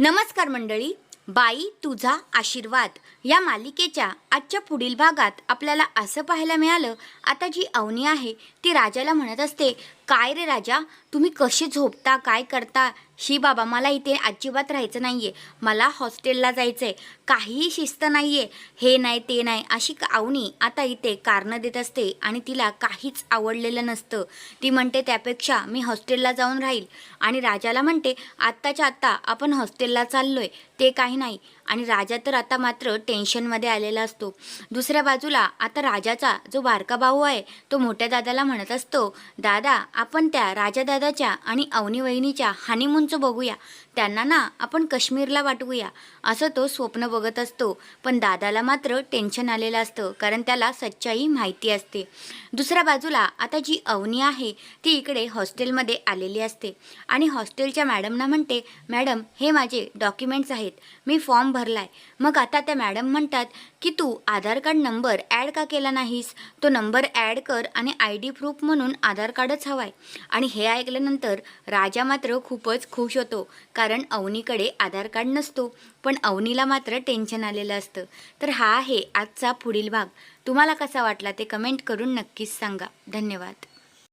नमस्कार मंडळी, बाई तुझा आशीर्वाद या मालिकेच्या आजच्या पुढील भागात आपल्याला असं पाहायला मिळालं. आता जी अवनी आहे ती राजाला म्हणत असते, काय रे राजा, तुम्ही कसे झोपता, काय करता? शी बाबा, मला इथे अजिबात राहायचं नाही आहे, मला हॉस्टेलला जायचं आहे, काहीही शिस्त नाही आहे, हे नाही ते नाही, अशी अवनी आता इथे कारणं देत असते आणि तिला काहीच आवडलेलं नसतं. ती म्हणते त्यापेक्षा मी हॉस्टेलला जाऊन राहील. आणि राजाला म्हणते आत्ताच्या आत्ता आपण हॉस्टेलला चाललो आहे ते काही नाही. आणि राजा तर आता मात्र टेन्शनमध्ये आलेला असतो. दुसऱ्या बाजूला आता राजाचा जो बारका भाऊ आहे तो मोठ्या दादाला म्हणत असतो, दादा आपण त्या राजादादाच्या आणि अवनी वहिनीच्या हनीमूनचं बघूया, त्यांना ना आपण काश्मीरला पाठवूया, असं तो स्वप्न बघत असतो. पण दादाला मात्र टेन्शन आलेलं असतं, कारण त्याला सच्चाई माहिती असते. दुसऱ्या बाजूला आता जी अवनी आहे ती इकडे हॉस्टेलमध्ये आलेली असते आणि हॉस्टेलच्या मॅडमना म्हणते, मॅडम हे माझे डॉक्युमेंट्स आहेत, मी फॉर्म भरलाय. मग आता त्या मॅडम म्हणतात की तू आधार कार्ड नंबर ॲड का केला नाहीस, तो नंबर ॲड कर आणि ID प्रूफ म्हणून आधार कार्डच हवाय. आणि हे ऐकल्यानंतर राजा मात्र खूपच खुश होतो, कारण अवनीकडे आधार कार्ड नसतो. पण अवनीला मात्र टेन्शन आलेलं असतं. तर हा आहे आजचा पुढील भाग. तुम्हाला कसा वाटला ते कमेंट करून नक्कीच सांगा. धन्यवाद.